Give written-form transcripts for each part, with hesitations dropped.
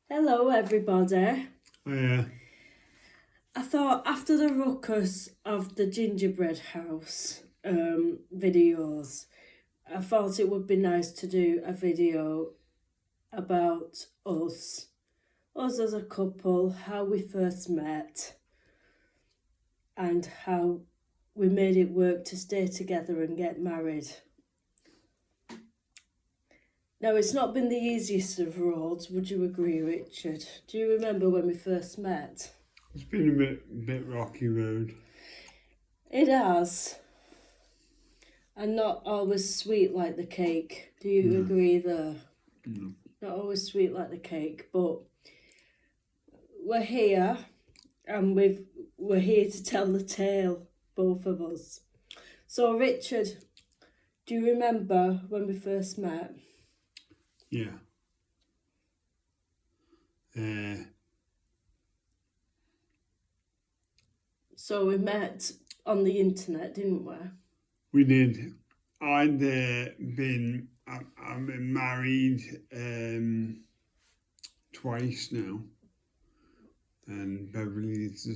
Hello, everybody. Yeah, I thought after the ruckus of the gingerbread house videos, I thought it would be nice to do a video about us as a couple, how we first met, and how we made it work to stay together and get married. Now, it's not been the easiest of roads, would you agree, Richard? Do you remember when we first met? it's been a bit rocky road. It has. And not always sweet like the cake. Do you agree there? No. Not always sweet like the cake, but we're here and we're here to tell the tale, both of us. So Richard, do you remember when we first met? Yeah. So we met on the internet, didn't we? We did. I've been married twice now, and Beverly's the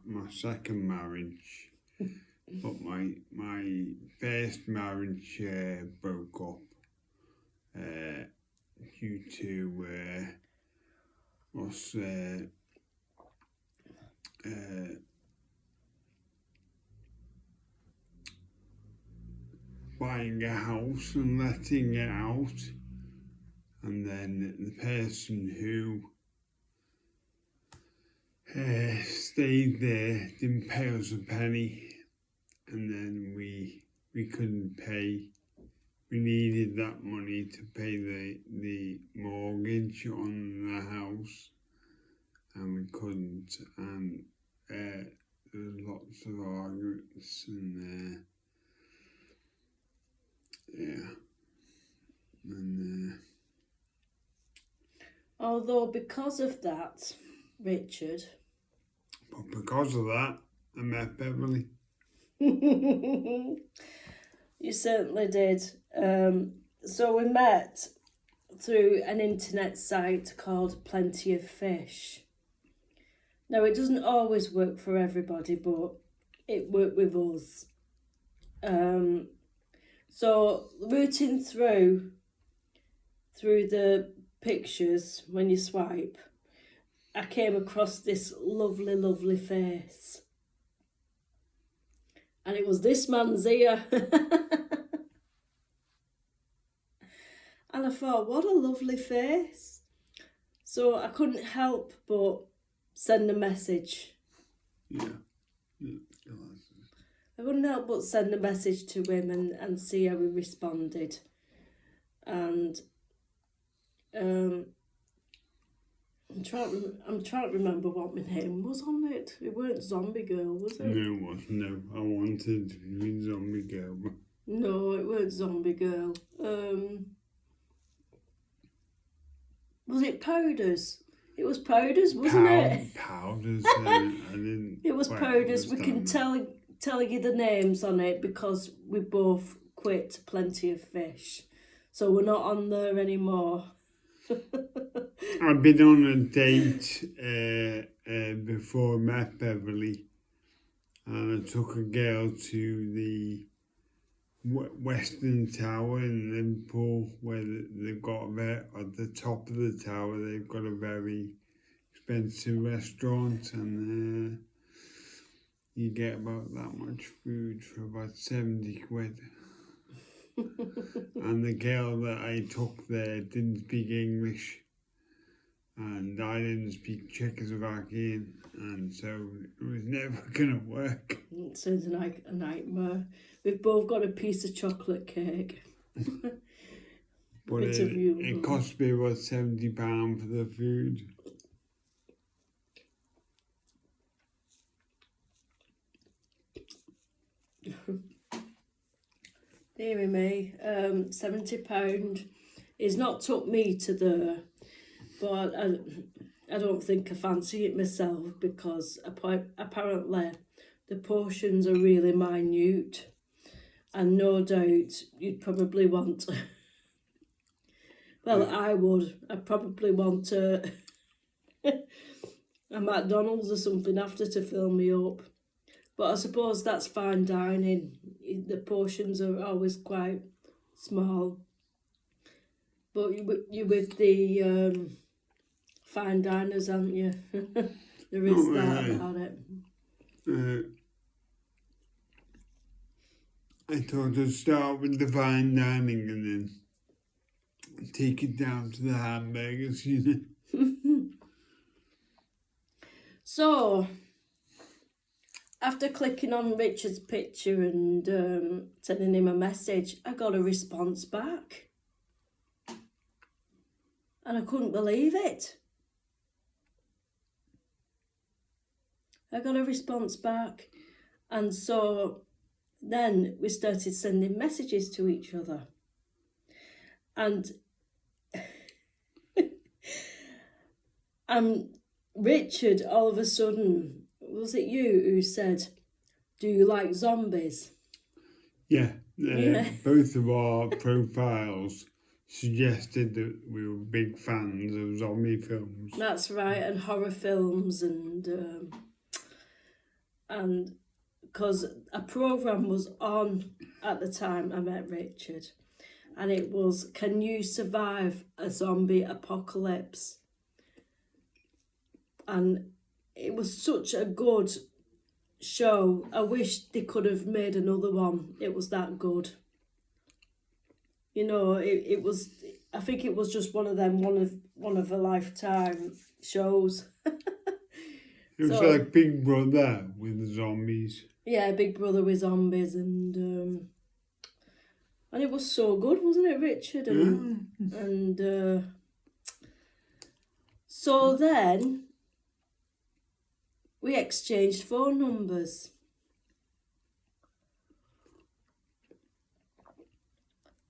my second marriage. But my first marriage broke up due to us buying a house and letting it out, and then the person who stayed there didn't pay us a penny, and then we couldn't pay. We needed that money to pay the mortgage on the house, and we couldn't, and there was lots of arguments and and Although because of that, Richard, but because of that, I met Beverly. you certainly did. So we met through an internet site called Plenty of Fish. Now, it doesn't always work for everybody, but it worked with us. So rooting through the pictures when you swipe, I came across this lovely, lovely face. And it was this man's ear. And I thought, what a lovely face. So I couldn't help but send a message. Yeah. I couldn't help but send a message to him and see how he responded. And I'm trying to remember what my name was on it. It weren't Zombie Girl, was it? No, it wasn't. No, I wanted to be Zombie Girl. No, it weren't Zombie Girl. Was it Powders? It was Powders, wasn't it? Powders. I didn't. It was quite Powders. We can understand tell you the names on it because we both quit Plenty of Fish, so we're not on there anymore. I've been on a date before I met Beverly, and I took a girl to the Western Tower in Liverpool, where they've got at the top of the tower they've got a very expensive restaurant, and you get about that much food for about 70 quid. And the girl that I took there didn't speak English, and I didn't speak Czechoslovakian, and so it was never going to work. It sounds like a nightmare. We've both got a piece of chocolate cake. But it cost me about £70 for the food. Deary me, £70 is not took me to there, but I don't think I fancy it myself because apparently the portions are really minute, and no doubt you'd probably want Well, I would. I'd probably want a McDonald's or something after to fill me up. But I suppose that's fine dining. The portions are always quite small. But you with the fine diners, aren't you? There is that about it. I thought I'd start with the fine dining and then take it down to the hamburgers, you know. So, after clicking on Richard's picture and sending him a message, I got a response back. And I couldn't believe it. I got a response back. And so then we started sending messages to each other. And Richard, all of a sudden, was it you who said, "Do you like zombies?" Yeah, both of our profiles suggested that we were big fans of zombie films. That's right, and horror films, and because a programme was on at the time I met Richard, and it was, "Can you survive a zombie apocalypse?" And it was such a good show. I wish they could have made another one. It was that good. You know, it was. I think it was just one of them, one of a lifetime shows. It was like Big Brother with zombies. Yeah, Big Brother with zombies, and it was so good, wasn't it, Richard? And so then we exchanged phone numbers.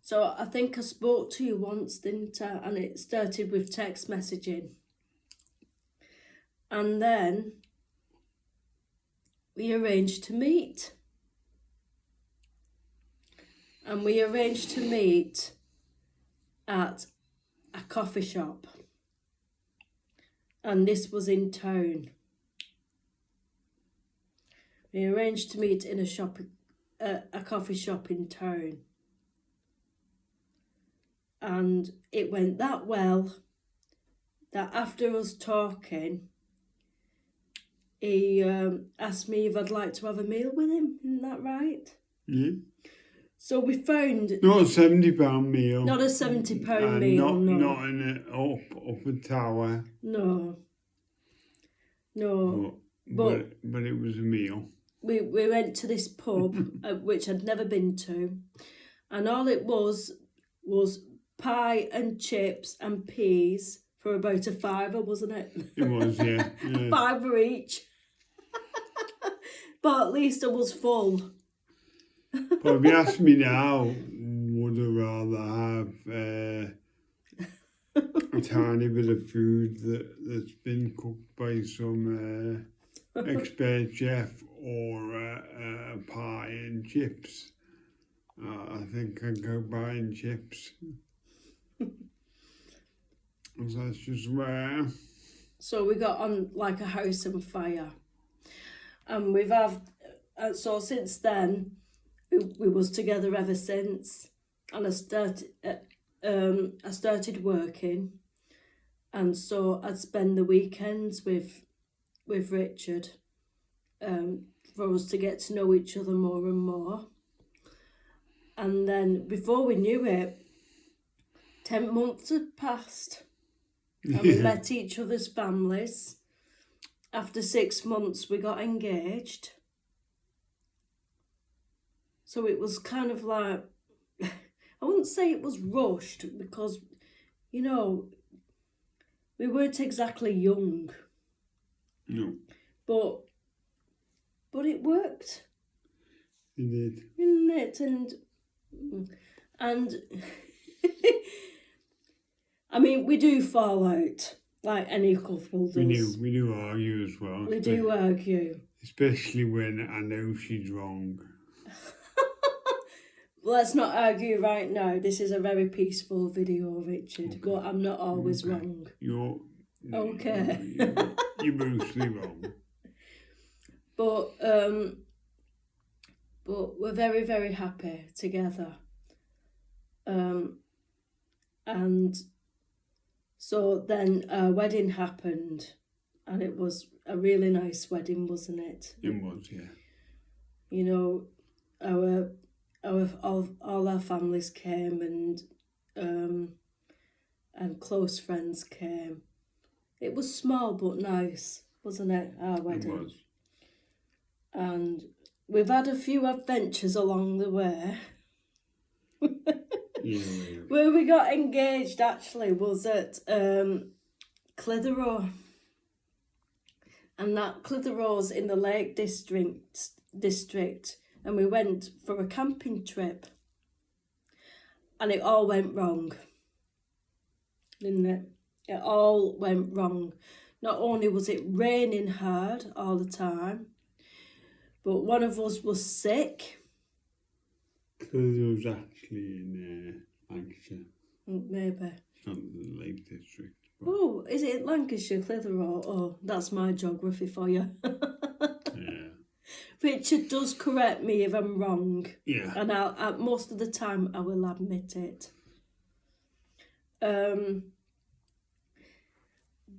So I think I spoke to you once, didn't I? And it started with text messaging. And then we arranged to meet. And we arranged to meet at a coffee shop. And this was in town. We arranged to meet in a coffee shop in town. And it went that well that after us talking, he asked me if I'd like to have a meal with him. Isn't that right? Yeah. So we found... Not a £70 meal. Not a £70 meal, no. Not in an upper tower. No. No. But it was a meal. We went to this pub, which I'd never been to. And all it was pie and chips and peas for about £5, wasn't it? It was, yeah. £5 each. But at least I was full. But if you ask me now, would I rather have a tiny bit of food that's been cooked by some expert chef or a pie and chips? I think I'd go pie and chips. That's just rare. So we got on like a house on fire. And so since then, we was together ever since. And I started working. And so I'd spend the weekends with Richard for us to get to know each other more and more. And then before we knew it, 10 months had passed. And we met each other's families. After 6 months, we got engaged. So it was kind of like, I wouldn't say it was rushed because, you know, we weren't exactly young. No. But it worked. It did. Didn't it? And I mean, we do fall out like any couple does. We do argue as well. We do argue. Especially when I know she's wrong. let's not argue right now. This is a very peaceful video, Richard. Okay. But I'm not always Okay. wrong. You're Okay. You're mostly wrong. But we're very, very happy together. And so then our wedding happened, and it was a really nice wedding, wasn't it? It was, yeah. You know, all our families came, and close friends came. It was small but nice, wasn't it, our wedding? It was. And we've had a few adventures along the way. Yeah, Where we got engaged actually was at Clitheroe. And that Clitheroe's in the Lake District. And we went for a camping trip. And it all went wrong. Didn't it? It all went wrong. Not only was it raining hard all the time, but one of us was sick. Because it was actually in Lancashire. Maybe. It's not the Lake District. But Oh, is it Lancashire, Clitheroe? Oh, that's my geography for you. yeah. Richard does correct me if I'm wrong. Yeah. And most of the time I will admit it.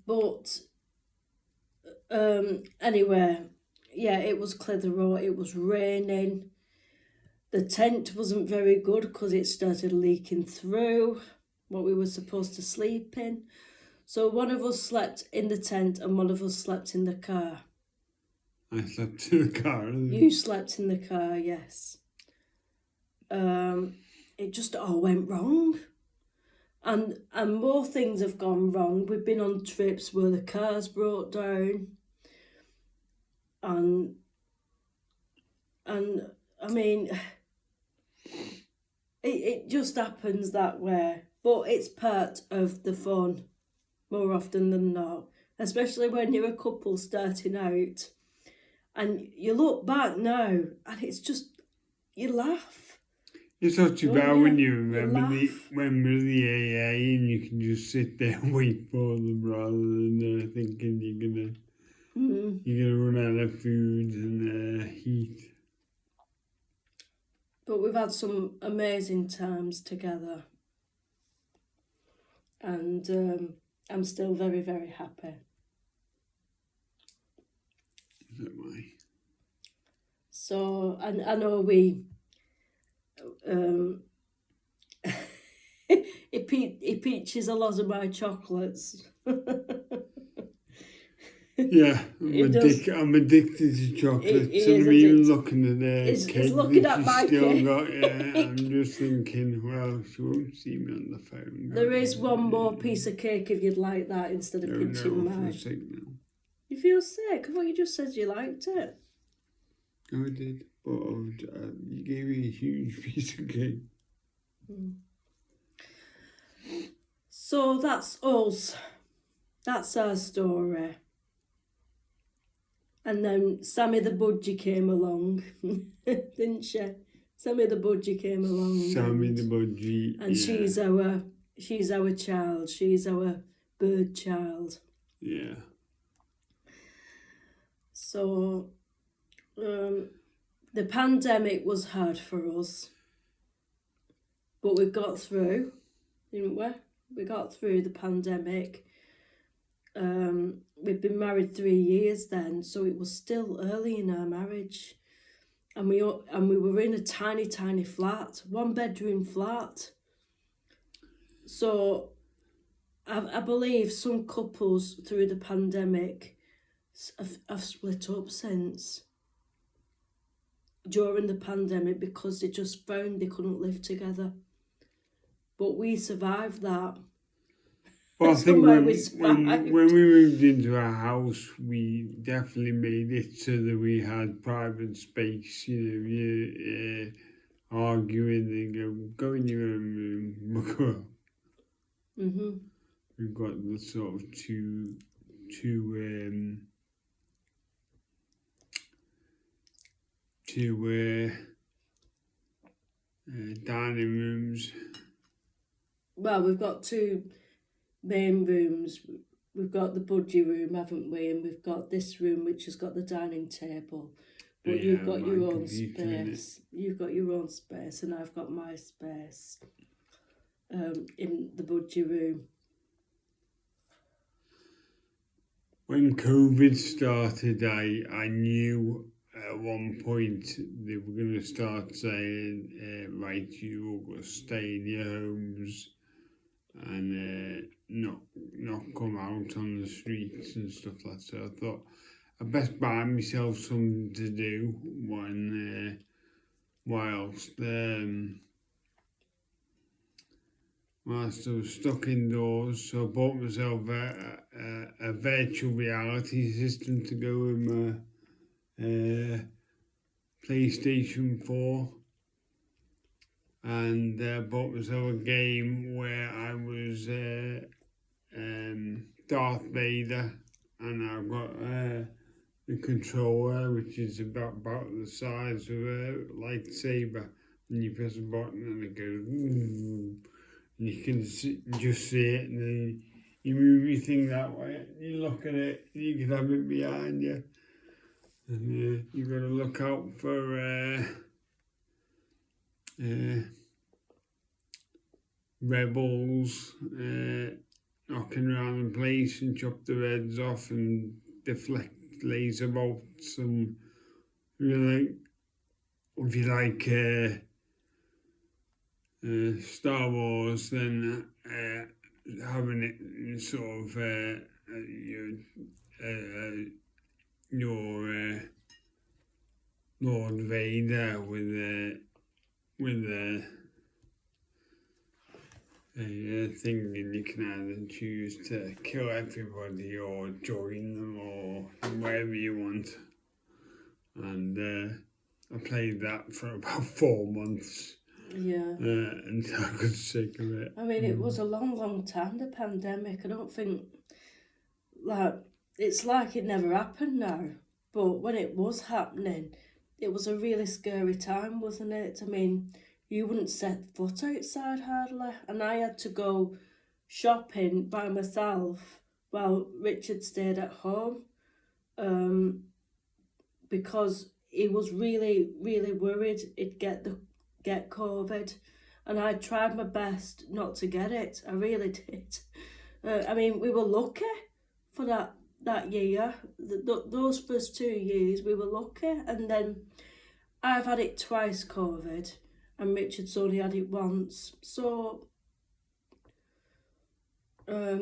But anyway, yeah, it was Clitheroe. It was raining. The tent wasn't very good because it started leaking through what we were supposed to sleep in. So one of us slept in the tent and one of us slept in the car. I slept in the car. You slept in the car, yes. It just all went wrong. And more things have gone wrong. We've been on trips where the cars broke down. And I mean, it just happens that way. But it's part of the fun more often than not. Especially when you're a couple starting out. And you look back now and it's just, you laugh. It's not too Oh, bad yeah, when you you remember laugh. the AA and you can just sit there and wait for them rather than thinking you're gonna run out of food and heat. But we've had some amazing times together. And I'm still very, very happy. So am I. So, and I know we, he peaches a lot of my chocolates. Yeah, It does. I'm addicted to chocolates, He and is I'm even addicted. looking at the He's cake looking that at she's my still cake. got. Yeah, I'm just thinking, well, she won't see me on the phone. There is one more piece of cake if you'd like that instead of pinching No, I mine. feel sick now. You feel sick? I thought you just said you liked it. No, I did, but you gave me a huge piece of cake. So that's us. That's our story. And then Sammy the Budgie came along, didn't she? Sammy the Budgie came along. Sammy the Budgie. And yeah. she's our child. She's our bird child. Yeah. So, the pandemic was hard for us, but we got through, didn't we? We got through the pandemic. We'd been married 3 years then, so it was still early in our marriage, and we were in a tiny flat, 1-bedroom flat. So, I believe some couples through the pandemic have split up since during the pandemic because they just found they couldn't live together. But we survived that. Well, I think Somewhere when we we survived. moved into our house, we definitely made it so that we had private space. You arguing and go in your own room, look up. Mhm. We've got the sort of two dining rooms. Well, we've got two main rooms. We've got the budgie room, haven't we? And we've got this room which has got the dining table. But Yeah, you've got my your own computer in it. space. You've got your own space, and I've got my space in the budgie room. When COVID started, I knew at one point they were going to start saying, right, you all got to stay in your homes and not come out on the streets and stuff like that. So I thought I'd best buy myself something to do whilst I was stuck indoors. So I bought myself a virtual reality system to go with my PlayStation 4. And bought myself a game where I was Darth Vader, and I've got the controller, which is about the size of a lightsaber, and you press a button and it goes, ooh, and you can just see it, and then you move your thing that way, you look at it, and you can have it behind you, and you've got to look out for rebels knocking around the place and chop their heads off and deflect laser bolts. And if you like Star Wars, then having it in sort of your Lord Vader with a thing, and you can either choose to kill everybody or join them or whatever you want. And I played that for about 4 months. Yeah. Until I got sick of it. I mean, it was a long time, the pandemic. I don't think, it's like it never happened now. But when it was happening, it was a really scary time, wasn't it? I mean, you wouldn't set foot outside hardly. And I had to go shopping by myself while Richard stayed at home. Because he was really, really worried he'd get COVID. And I tried my best not to get it. I really did. I mean, we were lucky for that year. Those first 2 years, we were lucky. And then I've had it twice, COVID, and Richard's only had it once. So, how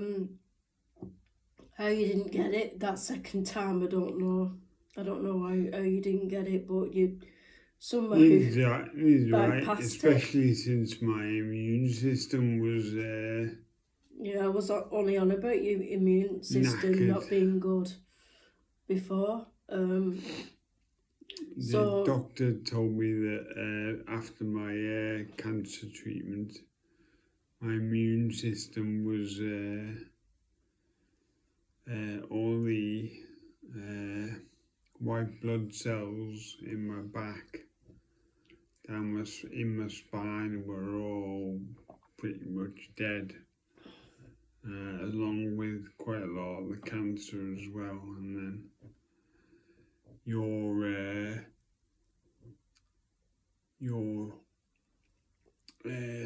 you didn't get it that second time, I don't know. I don't know how you didn't get it, but you somehow He's right, bypassed especially it. since my immune system was Yeah, I was only on about your immune system knackered. not being good before. The doctor told me that after my cancer treatment, my immune system was all the white blood cells in my back, in my spine, were all pretty much dead, along with quite a lot of the cancer as well. And then your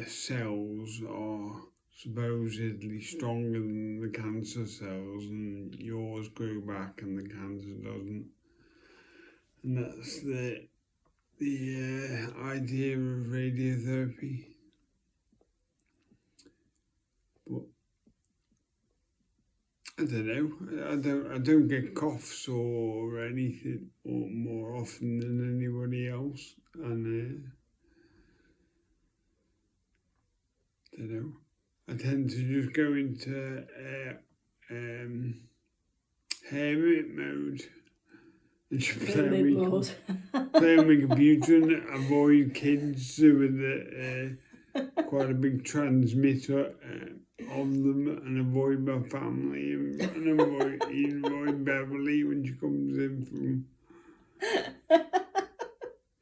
cells are supposedly stronger than the cancer cells, and yours grew back and the cancer doesn't. And that's the idea of radiotherapy. But I don't know. I don't get coughs or anything or more often than anybody else, and I don't know. I tend to just go into hermit mode and just play on my computer and avoid kids with quite a big transmitter of them, and avoid my family and avoid Beverly when she comes in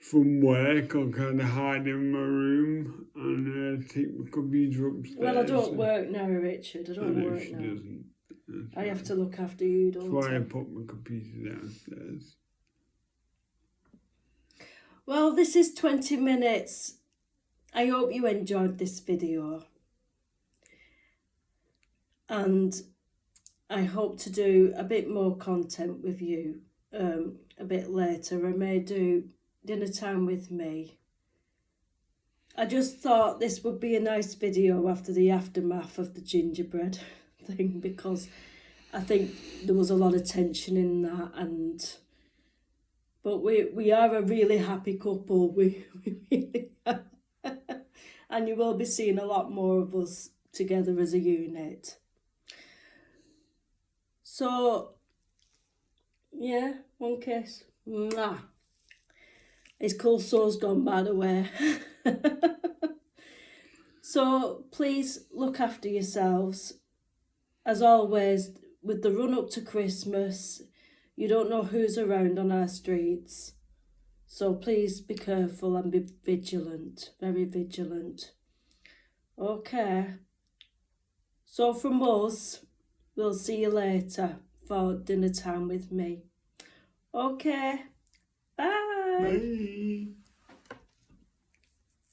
from work, I'll kind of hide in my room and take my computer upstairs. Well, I don't work now, Richard. I I don't know work she now. doesn't. That's I have to fine. look after you, That's don't why I I? put my computer downstairs. Well, this is 20 minutes. I hope you enjoyed this video. And I hope to do a bit more content with you a bit later. I may do dinner time with me. I just thought this would be a nice video after the aftermath of the gingerbread thing, because I think there was a lot of tension in that, but we are a really happy couple. We really are. And you will be seeing a lot more of us together as a unit. So, yeah, one kiss. Mwah. His cold sore's gone, by the way. So, please look after yourselves. As always, with the run up to Christmas, you don't know who's around on our streets. So please be careful and be vigilant, very vigilant. Okay. So from us, we'll see you later for dinner time with me. Okay. Bye. Bye.